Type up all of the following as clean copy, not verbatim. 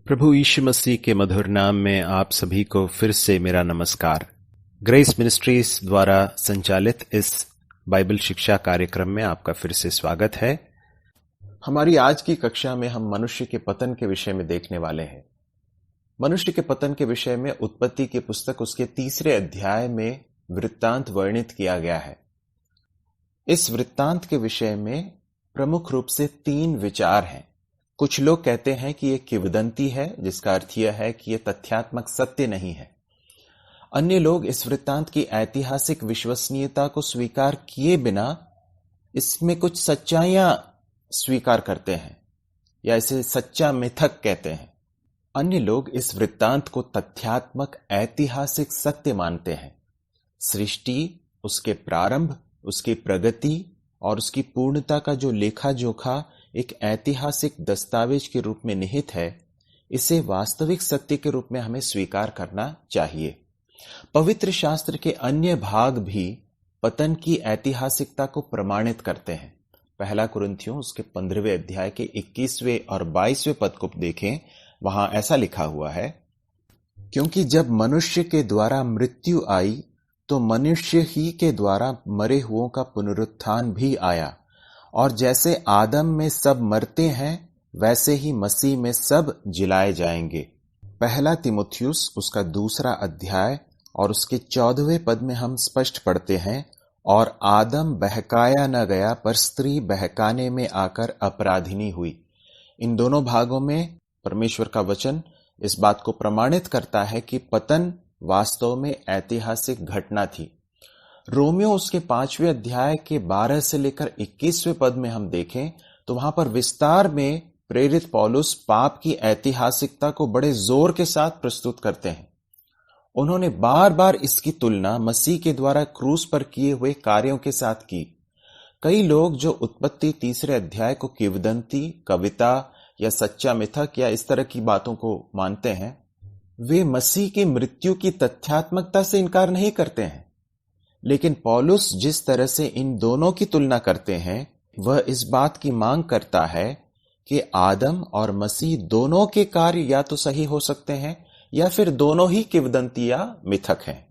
प्रभु यीशु मसीह के मधुर नाम में आप सभी को फिर से मेरा नमस्कार। ग्रेस मिनिस्ट्रीज द्वारा संचालित इस बाइबल शिक्षा कार्यक्रम में आपका फिर से स्वागत है। हमारी आज की कक्षा में हम मनुष्य के पतन के विषय में देखने वाले हैं। मनुष्य के पतन के विषय में उत्पत्ति की पुस्तक उसके 3 अध्याय में वृत्तांत वर्णित किया गया है। इस वृत्तांत के विषय में प्रमुख रूप से 3 विचार हैं। कुछ लोग कहते हैं कि यह किंवदंती है, जिसका अर्थ यह है कि यह तथ्यात्मक सत्य नहीं है। अन्य लोग इस वृत्तांत की ऐतिहासिक विश्वसनीयता को स्वीकार किए बिना इसमें कुछ सच्चाइयां स्वीकार करते हैं या इसे सच्चा मिथक कहते हैं। अन्य लोग इस वृत्तांत को तथ्यात्मक ऐतिहासिक सत्य मानते हैं। सृष्टि, उसके प्रारंभ, उसकी प्रगति और उसकी पूर्णता का जो लेखा जोखा एक ऐतिहासिक दस्तावेज के रूप में निहित है, इसे वास्तविक सत्य के रूप में हमें स्वीकार करना चाहिए। पवित्र शास्त्र के अन्य भाग भी पतन की ऐतिहासिकता को प्रमाणित करते हैं। पहला कुरिन्थियों उसके 15वें अध्याय के 21वें और 22वें पद को देखें, वहां ऐसा लिखा हुआ है, क्योंकि जब मनुष्य के द्वारा मृत्यु आई तो मनुष्य ही के द्वारा मरे हुओं का पुनरुत्थान भी आया, और जैसे आदम में सब मरते हैं वैसे ही मसीह में सब जिलाए जाएंगे। पहला तीमुथियुस उसका 2 अध्याय और उसके 14वें पद में हम स्पष्ट पढ़ते हैं, और आदम बहकाया न गया पर स्त्री बहकाने में आकर अपराधिनी हुई। इन दोनों भागों में परमेश्वर का वचन इस बात को प्रमाणित करता है कि पतन वास्तव में ऐतिहासिक घटना थी। रोमियो उसके 5वें अध्याय के 12 से लेकर 21वें पद में हम देखें तो वहां पर विस्तार में प्रेरित पौलुस पाप की ऐतिहासिकता को बड़े जोर के साथ प्रस्तुत करते हैं। उन्होंने बार बार इसकी तुलना मसीह के द्वारा क्रूस पर किए हुए कार्यों के साथ की। कई लोग जो उत्पत्ति 3 अध्याय को किंवदंती, कविता या सच्चा मिथक या इस तरह की बातों को मानते हैं, वे मसीह की मृत्यु की तथ्यात्मकता से इनकार नहीं करते हैं। लेकिन पौलुस जिस तरह से इन दोनों की तुलना करते हैं, वह इस बात की मांग करता है कि आदम और मसीह दोनों के कार्य या तो सही हो सकते हैं या फिर दोनों ही किंवदंती या मिथक हैं।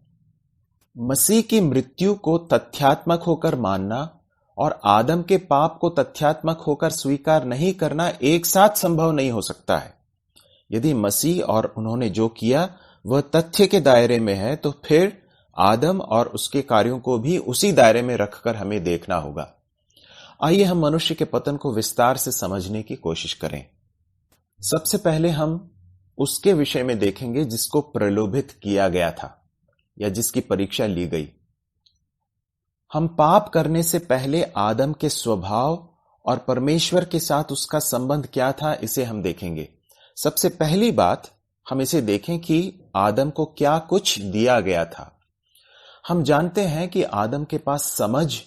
मसीह की मृत्यु को तथ्यात्मक होकर मानना और आदम के पाप को तथ्यात्मक होकर स्वीकार नहीं करना एक साथ संभव नहीं हो सकता है। यदि मसीह और उन्होंने जो किया वह तथ्य के दायरे में है, तो फिर आदम और उसके कार्यों को भी उसी दायरे में रखकर हमें देखना होगा। आइए हम मनुष्य के पतन को विस्तार से समझने की कोशिश करें। सबसे पहले हम उसके विषय में देखेंगे जिसको प्रलोभित किया गया था या जिसकी परीक्षा ली गई। हम पाप करने से पहले आदम के स्वभाव और परमेश्वर के साथ उसका संबंध क्या था, इसे हम देखेंगे। सबसे पहली बात हम इसे देखें कि आदम को क्या कुछ दिया गया था। हम जानते हैं कि आदम के पास समझ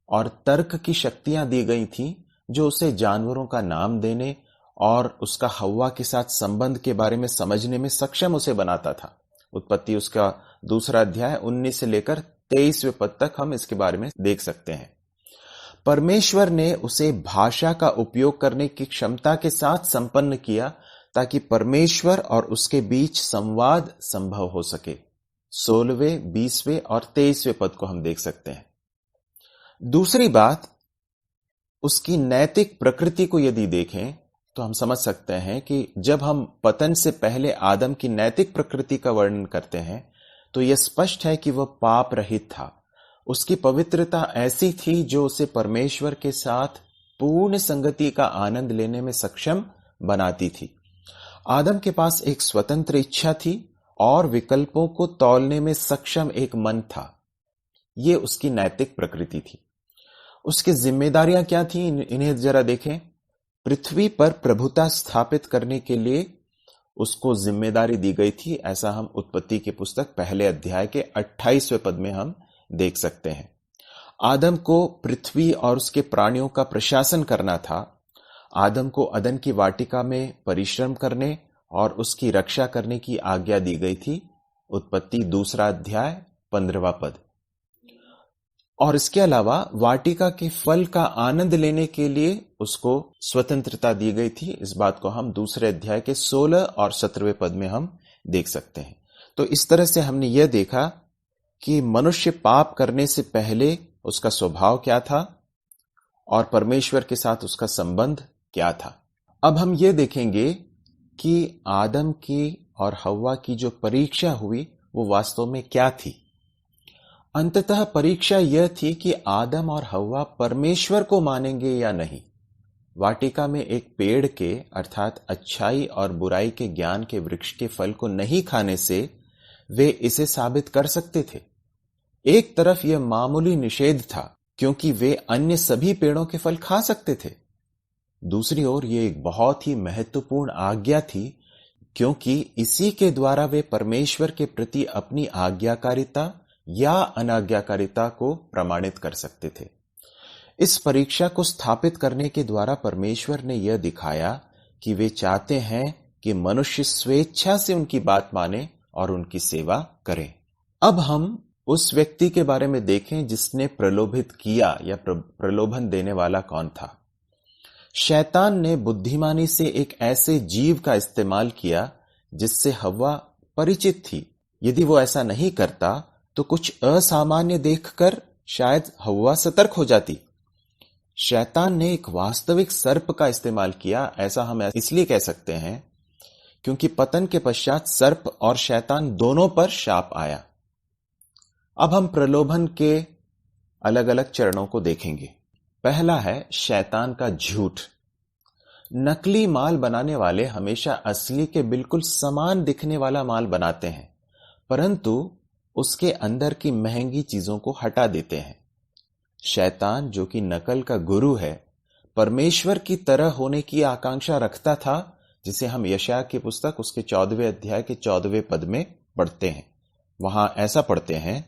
और तर्क की शक्तियां दी गई थीं, जो उसे जानवरों का नाम देने और उसका हव्वा के साथ संबंध के बारे में समझने में सक्षम उसे बनाता था। उत्पत्ति उसका 2 अध्याय 19 से लेकर 23वें पद तक हम इसके बारे में देख सकते हैं। परमेश्वर ने उसे भाषा का उपयोग करने की क्षमता के साथ संपन्न किया ताकि परमेश्वर और उसके बीच संवाद संभव हो सके। 16वें, 20वें और 23वें पद को हम देख सकते हैं। दूसरी बात, उसकी नैतिक प्रकृति को यदि देखें तो हम समझ सकते हैं कि जब हम पतन से पहले आदम की नैतिक प्रकृति का वर्णन करते हैं तो यह स्पष्ट है कि वह पाप रहित था। उसकी पवित्रता ऐसी थी जो उसे परमेश्वर के साथ पूर्ण संगति का आनंद लेने में सक्षम बनाती थी। आदम के पास एक स्वतंत्र इच्छा थी और विकल्पों को तौलने में सक्षम एक मन था। यह उसकी नैतिक प्रकृति थी। उसकी जिम्मेदारियां क्या थी, इन्हें जरा देखें। पृथ्वी पर प्रभुता स्थापित करने के लिए उसको जिम्मेदारी दी गई थी। ऐसा हम उत्पत्ति की पुस्तक 1 अध्याय के 28वें पद में हम देख सकते हैं। आदम को पृथ्वी और उसके प्राणियों का प्रशासन करना था। आदम को अदन की वाटिका में परिश्रम करने और उसकी रक्षा करने की आज्ञा दी गई थी। उत्पत्ति 2 अध्याय 15वां पद। और इसके अलावा वाटिका के फल का आनंद लेने के लिए उसको स्वतंत्रता दी गई थी। इस बात को हम दूसरे अध्याय के 16 और 17वें पद में हम देख सकते हैं। तो इस तरह से हमने यह देखा कि मनुष्य पाप करने से पहले उसका स्वभाव क्या था और परमेश्वर के साथ उसका संबंध क्या था। अब हम ये देखेंगे कि आदम की और हव्वा की जो परीक्षा हुई वो वास्तव में क्या थी। अंततः परीक्षा यह थी कि आदम और हव्वा परमेश्वर को मानेंगे या नहीं। वाटिका में एक पेड़ के अर्थात अच्छाई और बुराई के ज्ञान के वृक्ष के फल को नहीं खाने से वे इसे साबित कर सकते थे। एक तरफ यह मामूली निषेध था क्योंकि वे अन्य सभी पेड़ों के फल खा सकते थे। दूसरी ओर यह एक बहुत ही महत्वपूर्ण आज्ञा थी क्योंकि इसी के द्वारा वे परमेश्वर के प्रति अपनी आज्ञाकारिता या अनाज्ञाकारिता को प्रमाणित कर सकते थे। इस परीक्षा को स्थापित करने के द्वारा परमेश्वर ने यह दिखाया कि वे चाहते हैं कि मनुष्य स्वेच्छा से उनकी बात माने और उनकी सेवा करें। अब हम उस व्यक्ति के बारे में देखें जिसने प्रलोभित किया या प्रलोभन देने वाला कौन था। शैतान ने बुद्धिमानी से एक ऐसे जीव का इस्तेमाल किया जिससे हव्वा परिचित थी। यदि वो ऐसा नहीं करता तो कुछ असामान्य देखकर शायद हव्वा सतर्क हो जाती। शैतान ने एक वास्तविक सर्प का इस्तेमाल किया। ऐसा हम इसलिए कह सकते हैं क्योंकि पतन के पश्चात सर्प और शैतान दोनों पर शाप आया। अब हम प्रलोभन के अलग अलग चरणों को देखेंगे। पहला है शैतान का झूठ। नकली माल बनाने वाले हमेशा असली के बिल्कुल समान दिखने वाला माल बनाते हैं, परंतु उसके अंदर की महंगी चीजों को हटा देते हैं। शैतान, जो कि नकल का गुरु है, परमेश्वर की तरह होने की आकांक्षा रखता था, जिसे हम यशायाह की पुस्तक उसके 14वें अध्याय के 14वें पद में पढ़ते हैं। वहां ऐसा पढ़ते हैं,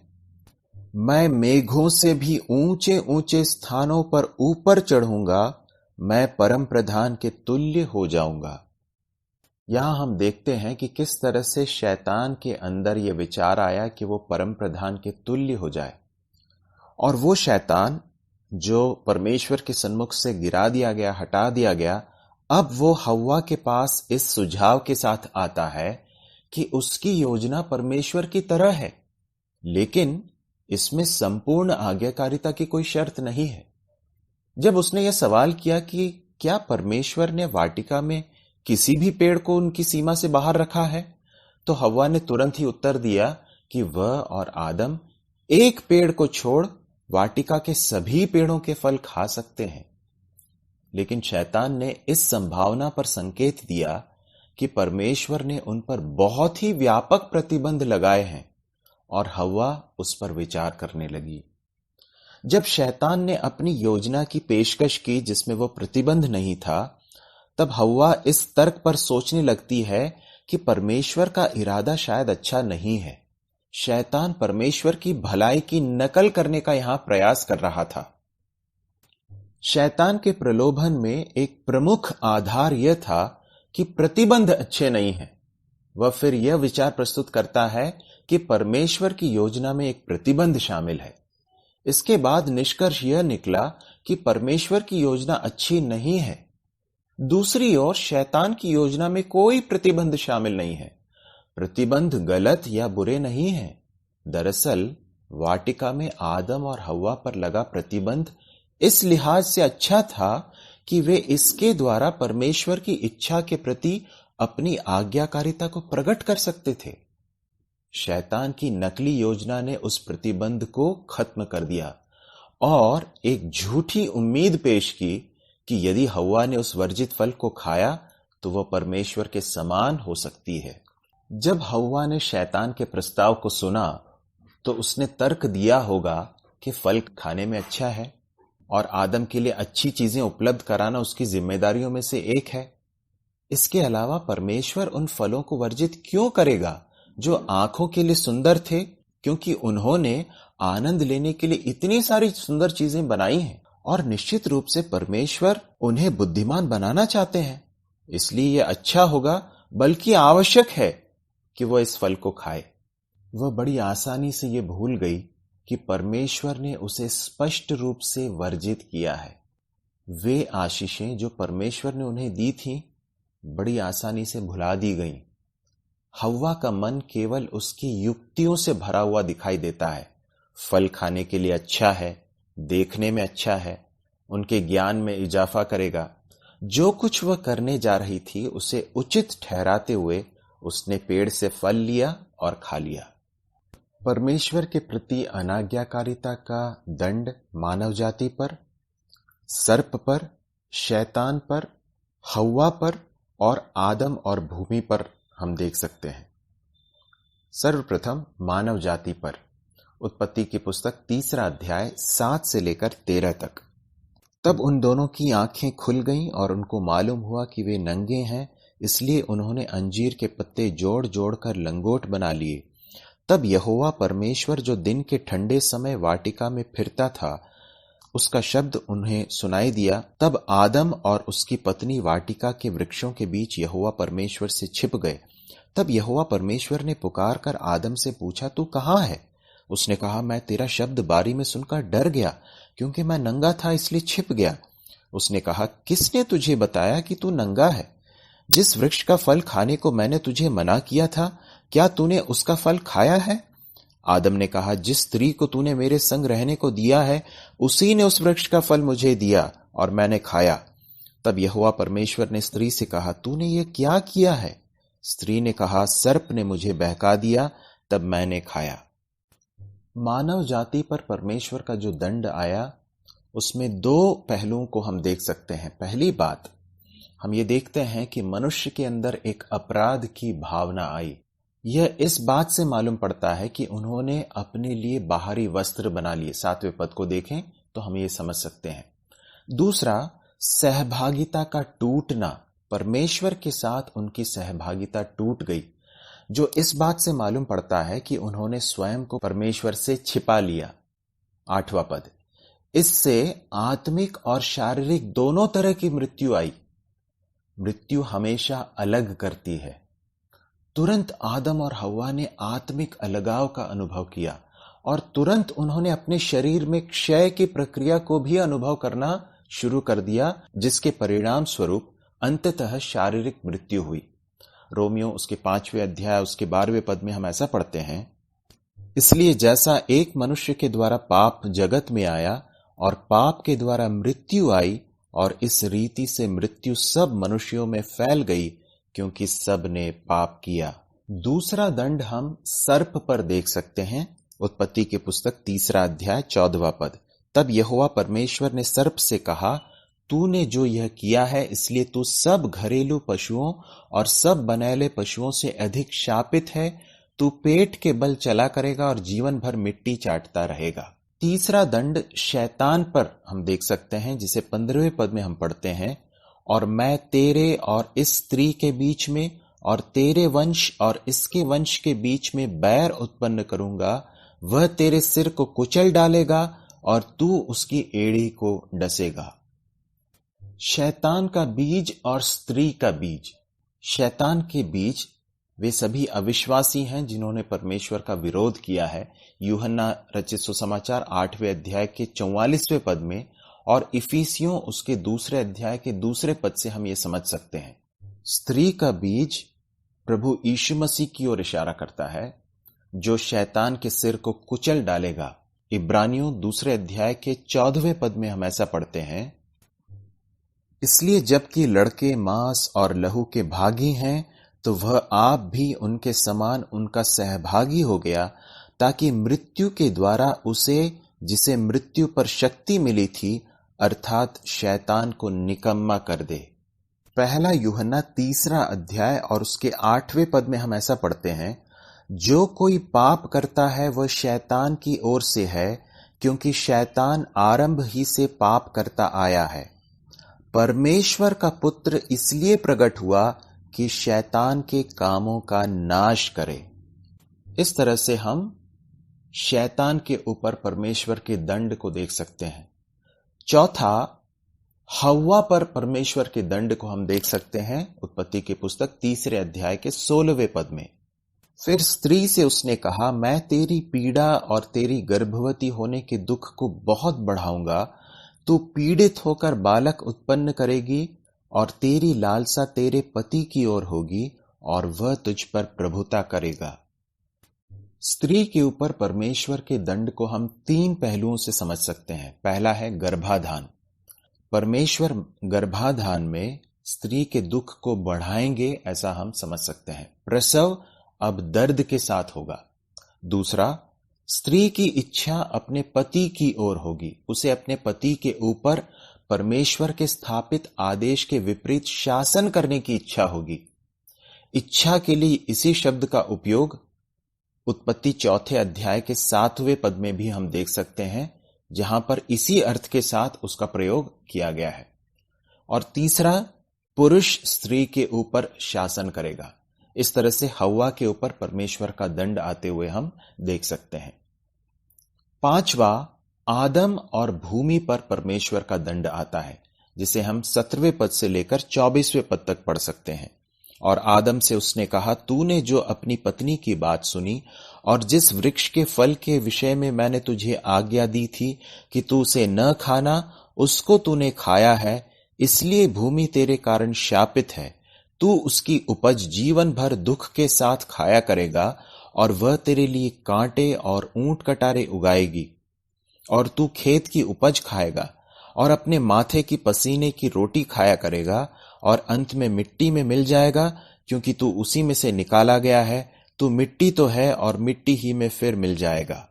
मैं मेघों से भी ऊंचे ऊंचे स्थानों पर ऊपर चढ़ूंगा, मैं परम प्रधान के तुल्य हो जाऊंगा। यहां हम देखते हैं कि किस तरह से शैतान के अंदर यह विचार आया कि वो परम प्रधान के तुल्य हो जाए। और वो शैतान जो परमेश्वर के सन्मुख से गिरा दिया गया, हटा दिया गया, अब वो हव्वा के पास इस सुझाव के साथ आता है कि उसकी योजना परमेश्वर की तरह है, लेकिन इसमें संपूर्ण आज्ञाकारिता की कोई शर्त नहीं है। जब उसने यह सवाल किया कि क्या परमेश्वर ने वाटिका में किसी भी पेड़ को उनकी सीमा से बाहर रखा है, तो हव्वा ने तुरंत ही उत्तर दिया कि वह और आदम एक पेड़ को छोड़ वाटिका के सभी पेड़ों के फल खा सकते हैं। लेकिन शैतान ने इस संभावना पर संकेत दिया कि परमेश्वर ने उन पर बहुत ही व्यापक प्रतिबंध लगाए हैं, और हव्वा उस पर विचार करने लगी। जब शैतान ने अपनी योजना की पेशकश की जिसमें वो प्रतिबंध नहीं था, तब हव्वा इस तर्क पर सोचने लगती है कि परमेश्वर का इरादा शायद अच्छा नहीं है। शैतान परमेश्वर की भलाई की नकल करने का यहां प्रयास कर रहा था। शैतान के प्रलोभन में एक प्रमुख आधार यह था कि प्रतिबंध अच्छे नहीं हैं। वह फिर यह विचार प्रस्तुत करता है कि परमेश्वर की योजना में एक प्रतिबंध शामिल है। इसके बाद निष्कर्ष यह निकला कि परमेश्वर की योजना अच्छी नहीं है। दूसरी ओर शैतान की योजना में कोई प्रतिबंध शामिल नहीं है। प्रतिबंध गलत या बुरे नहीं हैं। दरअसल वाटिका में आदम और हव्वा पर लगा प्रतिबंध इस लिहाज से अच्छा था कि वे इसके द्वारा परमेश्वर की इच्छा के प्रति अपनी आज्ञाकारिता को प्रकट कर सकते थे। शैतान की नकली योजना ने उस प्रतिबंध को खत्म कर दिया और एक झूठी उम्मीद पेश की कि यदि हव्वा ने उस वर्जित फल को खाया तो वह परमेश्वर के समान हो सकती है। जब हव्वा ने शैतान के प्रस्ताव को सुना तो उसने तर्क दिया होगा कि फल खाने में अच्छा है और आदम के लिए अच्छी चीजें उपलब्ध कराना उसकी जिम्मेदारियों में से एक है। इसके अलावा परमेश्वर उन फलों को वर्जित क्यों करेगा जो आंखों के लिए सुंदर थे, क्योंकि उन्होंने आनंद लेने के लिए इतनी सारी सुंदर चीजें बनाई हैं और निश्चित रूप से परमेश्वर उन्हें बुद्धिमान बनाना चाहते हैं। इसलिए यह अच्छा होगा, बल्कि आवश्यक है कि वह इस फल को खाए। वह बड़ी आसानी से यह भूल गई कि परमेश्वर ने उसे स्पष्ट रूप से वर्जित किया है। वे आशीषें जो परमेश्वर ने उन्हें दी थीं, बड़ी आसानी से भुला दी गईं। हव्वा का मन केवल उसकी युक्तियों से भरा हुआ दिखाई देता है। फल खाने के लिए अच्छा है, देखने में अच्छा है, उनके ज्ञान में इजाफा करेगा। जो कुछ वह करने जा रही थी उसे उचित ठहराते हुए उसने पेड़ से फल लिया और खा लिया। परमेश्वर के प्रति अनाज्ञाकारिता का दंड मानव जाति पर, सर्प पर, शैतान पर, हव्वा पर और आदम और भूमि पर हम देख सकते हैं। सर्वप्रथम मानव जाति पर। उत्पत्ति की पुस्तक 3 अध्याय 7 से लेकर 13 तक। तब उन दोनों की आंखें खुल गईं और उनको मालूम हुआ कि वे नंगे हैं, इसलिए उन्होंने अंजीर के पत्ते जोड़ जोड़ कर लंगोट बना लिए। तब यहोवा परमेश्वर जो दिन के ठंडे समय वाटिका में फिरता था, उसका शब्द उन्हें सुनाई दिया। तब आदम और उसकी पत्नी वाटिका के वृक्षों के बीच यहोवा परमेश्वर से छिप गए। तब यहोवा परमेश्वर ने पुकार कर आदम से पूछा, तू कहाँ है? उसने कहा, मैं तेरा शब्द बारी में सुनकर डर गया, क्योंकि मैं नंगा था इसलिए छिप गया। उसने कहा, किसने तुझे बताया कि तू नंगा है? जिस वृक्ष का फल खाने को मैंने तुझे मना किया था, क्या तूने उसका फल खाया है? आदम ने कहा, जिस स्त्री को तूने मेरे संग रहने को दिया है, उसी ने उस वृक्ष का फल मुझे दिया और मैंने खाया। तब यहोवा परमेश्वर ने स्त्री से कहा, तूने ये क्या किया है? स्त्री ने कहा, सर्प ने मुझे बहका दिया, तब मैंने खाया। मानव जाति पर परमेश्वर का जो दंड आया, उसमें 2 पहलुओं को हम देख सकते हैं। पहली बात, हम ये देखते हैं कि मनुष्य के अंदर एक अपराध की भावना आई। यह इस बात से मालूम पड़ता है कि उन्होंने अपने लिए बाहरी वस्त्र बना लिए। 7वें पद को देखें तो हम ये समझ सकते हैं। दूसरा, सहभागिता का टूटना। परमेश्वर के साथ उनकी सहभागिता टूट गई, जो इस बात से मालूम पड़ता है कि उन्होंने स्वयं को परमेश्वर से छिपा लिया। 8वां पद, इससे आत्मिक और शारीरिक दोनों तरह की मृत्यु आई। मृत्यु हमेशा अलग करती है। तुरंत आदम और हव्वा ने आत्मिक अलगाव का अनुभव किया और तुरंत उन्होंने अपने शरीर में क्षय की प्रक्रिया को भी अनुभव करना शुरू कर दिया, जिसके परिणाम स्वरूप अंततः शारीरिक मृत्यु हुई। रोमियो उसके 5वें अध्याय उसके 12वें पद में हम ऐसा पढ़ते हैं, इसलिए जैसा एक मनुष्य के द्वारा पाप जगत में आया और पाप के द्वारा मृत्यु आई, और इस रीति से मृत्यु सब मनुष्यों में फैल गई, क्योंकि सब ने पाप किया। दूसरा दंड हम सर्प पर देख सकते हैं। उत्पत्ति की पुस्तक 3 अध्याय 14वां पद। तब यहोवा परमेश्वर ने सर्प से कहा, तूने जो यह किया है, इसलिए तू सब घरेलू पशुओं और सब बनैले पशुओं से अधिक शापित है। तू पेट के बल चला करेगा और जीवन भर मिट्टी चाटता रहेगा। तीसरा दंड शैतान पर हम देख सकते हैं, जिसे 15वें पद में हम पढ़ते हैं, और मैं तेरे और इस स्त्री के बीच में और तेरे वंश और इसके वंश के बीच में बैर उत्पन्न करूंगा। वह तेरे सिर को कुचल डालेगा और तू उसकी एड़ी को डसेगा। शैतान का बीज और स्त्री का बीज। शैतान के बीज वे सभी अविश्वासी हैं जिन्होंने परमेश्वर का विरोध किया है। यूहन्ना रचित सुसमाचार 8वें अध्याय के 44वें पद में और इफिसियों उसके 2 अध्याय के 2 पद से हम ये समझ सकते हैं। स्त्री का बीज प्रभु यीशु मसीह की ओर इशारा करता है, जो शैतान के सिर को कुचल डालेगा। इब्रानियों 2 अध्याय के 14वें पद में हम ऐसा पढ़ते हैं, इसलिए जबकि लड़के मांस और लहू के भागी हैं, तो वह आप भी उनके समान उनका सहभागी हो गया, ताकि मृत्यु के द्वारा उसे, जिसे मृत्यु पर शक्ति मिली थी, अर्थात शैतान को निकम्मा कर दे। पहला यूहन्ना 3 अध्याय और उसके 8वें पद में हम ऐसा पढ़ते हैं, जो कोई पाप करता है वह शैतान की ओर से है, क्योंकि शैतान आरंभ ही से पाप करता आया है। परमेश्वर का पुत्र इसलिए प्रकट हुआ कि शैतान के कामों का नाश करे। इस तरह से हम शैतान के ऊपर परमेश्वर के दंड को देख सकते हैं। चौथा, हव्वा पर परमेश्वर के दंड को हम देख सकते हैं। उत्पत्ति की पुस्तक 3 अध्याय के 16वें पद में। फिर स्त्री से उसने कहा, मैं तेरी पीड़ा और तेरी गर्भवती होने के दुख को बहुत बढ़ाऊंगा। तू पीड़ित होकर बालक उत्पन्न करेगी और तेरी लालसा तेरे पति की ओर होगी और वह तुझ पर प्रभुता करेगा। स्त्री के ऊपर परमेश्वर के दंड को हम 3 पहलुओं से समझ सकते हैं। पहला है गर्भाधान। परमेश्वर गर्भाधान में स्त्री के दुख को बढ़ाएंगे, ऐसा हम समझ सकते हैं। प्रसव अब दर्द के साथ होगा। दूसरा, स्त्री की इच्छा अपने पति की ओर होगी। उसे अपने पति के ऊपर परमेश्वर के स्थापित आदेश के विपरीत शासन करने की इच्छा होगी। इच्छा के लिए इसी शब्द का उपयोग उत्पत्ति 4 अध्याय के 7वें पद में भी हम देख सकते हैं, जहां पर इसी अर्थ के साथ उसका प्रयोग किया गया है। और तीसरा, पुरुष स्त्री के ऊपर शासन करेगा। इस तरह से हव्वा के ऊपर परमेश्वर का दंड आते हुए हम देख सकते हैं। 5वां, आदम और भूमि पर परमेश्वर का दंड आता है, जिसे हम 17वें पद से लेकर 24वें पद तक पढ़ सकते हैं। और आदम से उसने कहा, तूने जो अपनी पत्नी की बात सुनी और जिस वृक्ष के फल के विषय में मैंने तुझे आज्ञा दी थी कि तू उसे न खाना, उसको तूने खाया है, इसलिए भूमि तेरे कारण शापित है। तू उसकी उपज जीवन भर दुख के साथ खाया करेगा और वह तेरे लिए कांटे और ऊंट कटारे उगाएगी। और तू खेत की उपज खाएगा और अपने माथे की पसीने की रोटी खाया करेगा और अंत में मिट्टी में मिल जाएगा, क्योंकि तू उसी में से निकाला गया है। तू मिट्टी तो है और मिट्टी ही में फिर मिल जाएगा।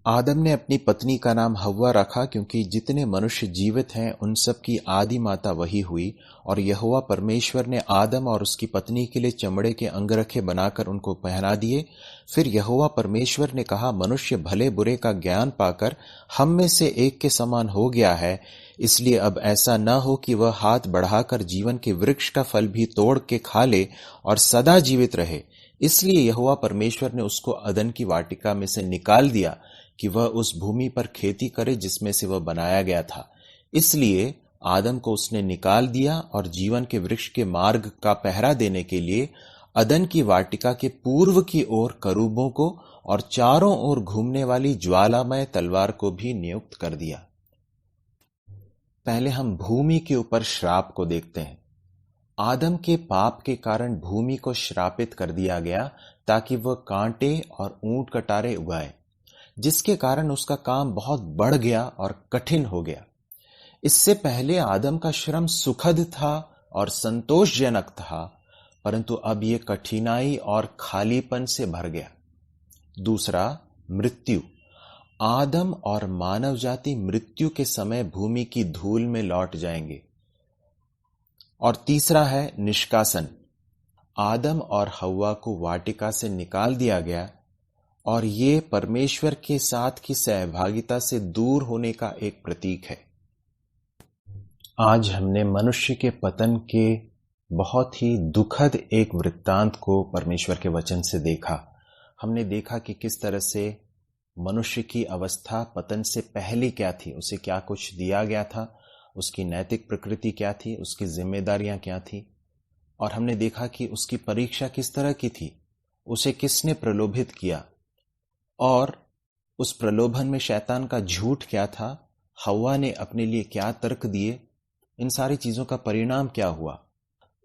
आदम ने अपनी पत्नी का नाम हव्वा रखा, क्योंकि जितने मनुष्य जीवित हैं उन सब की आदि माता वही हुई। और यहोवा परमेश्वर ने आदम और उसकी पत्नी के लिए चमड़े के अंगरखे बनाकर उनको पहना दिए। फिर यहोवा परमेश्वर ने कहा, मनुष्य भले बुरे का ज्ञान पाकर हम में से एक के समान हो गया है, इसलिए अब ऐसा न हो कि वह हाथ बढ़ाकर जीवन के वृक्ष का फल भी तोड़ के खा ले और सदा जीवित रहे। इसलिए यहोवा परमेश्वर ने उसको अदन की वाटिका में से निकाल दिया कि वह उस भूमि पर खेती करे जिसमें से वह बनाया गया था। इसलिए आदम को उसने निकाल दिया और जीवन के वृक्ष के मार्ग का पहरा देने के लिए अदन की वाटिका के पूर्व की ओर करूबों को और चारों ओर घूमने वाली ज्वालामय तलवार को भी नियुक्त कर दिया। पहले हम भूमि के ऊपर श्राप को देखते हैं। आदम के पाप के कारण भूमि को श्रापित कर दिया गया ताकि वह कांटे और ऊंट कटारे उगाए, जिसके कारण उसका काम बहुत बढ़ गया और कठिन हो गया। इससे पहले आदम का श्रम सुखद था और संतोषजनक था, परंतु अब यह कठिनाई और खालीपन से भर गया। दूसरा, मृत्यु। आदम और मानव जाति मृत्यु के समय भूमि की धूल में लौट जाएंगे। और तीसरा है निष्कासन। आदम और हव्वा को वाटिका से निकाल दिया गया और ये परमेश्वर के साथ की सहभागिता से दूर होने का एक प्रतीक है। आज हमने मनुष्य के पतन के बहुत ही दुखद एक वृत्तांत को परमेश्वर के वचन से देखा। हमने देखा कि किस तरह से मनुष्य की अवस्था पतन से पहले क्या थी, उसे क्या कुछ दिया गया था, उसकी नैतिक प्रकृति क्या थी, उसकी जिम्मेदारियां क्या थी। और हमने देखा कि उसकी परीक्षा किस तरह की थी, उसे किसने प्रलोभित किया और उस प्रलोभन में शैतान का झूठ क्या था, हव्वा ने अपने लिए क्या तर्क दिए, इन सारी चीजों का परिणाम क्या हुआ।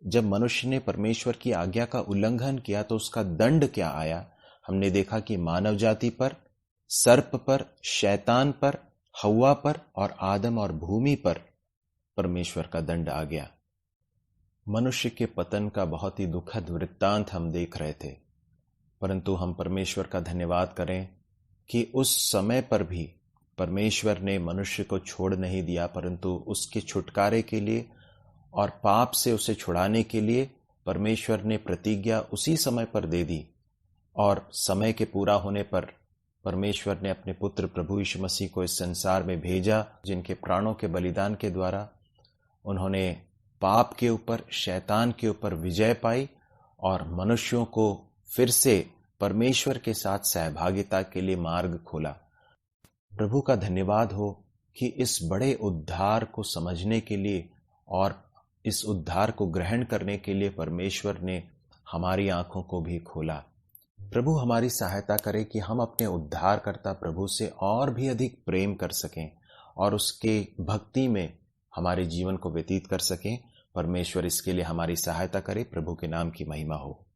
जब मनुष्य ने परमेश्वर की आज्ञा का उल्लंघन किया तो उसका दंड क्या आया। हमने देखा कि मानव जाति पर, सर्प पर, शैतान पर, हव्वा पर और आदम और भूमि पर परमेश्वर का दंड आ गया। मनुष्य के पतन का बहुत ही दुखद वृत्तांत हम देख रहे थे, परंतु हम परमेश्वर का धन्यवाद करें कि उस समय पर भी परमेश्वर ने मनुष्य को छोड़ नहीं दिया, परंतु उसके छुटकारे के लिए और पाप से उसे छुड़ाने के लिए परमेश्वर ने प्रतिज्ञा उसी समय पर दे दी। और समय के पूरा होने पर परमेश्वर ने अपने पुत्र प्रभु यीशु मसीह को इस संसार में भेजा, जिनके प्राणों के बलिदान के द्वारा उन्होंने पाप के ऊपर, शैतान के ऊपर विजय पाई और मनुष्यों को फिर से परमेश्वर के साथ सहभागिता के लिए मार्ग खोला। प्रभु का धन्यवाद हो कि इस बड़े उद्धार को समझने के लिए और इस उद्धार को ग्रहण करने के लिए परमेश्वर ने हमारी आंखों को भी खोला। प्रभु हमारी सहायता करे कि हम अपने उद्धारकर्ता प्रभु से और भी अधिक प्रेम कर सकें और उसके भक्ति में हमारे जीवन को व्यतीत कर सकें। परमेश्वर इसके लिए हमारी सहायता करे। प्रभु के नाम की महिमा हो।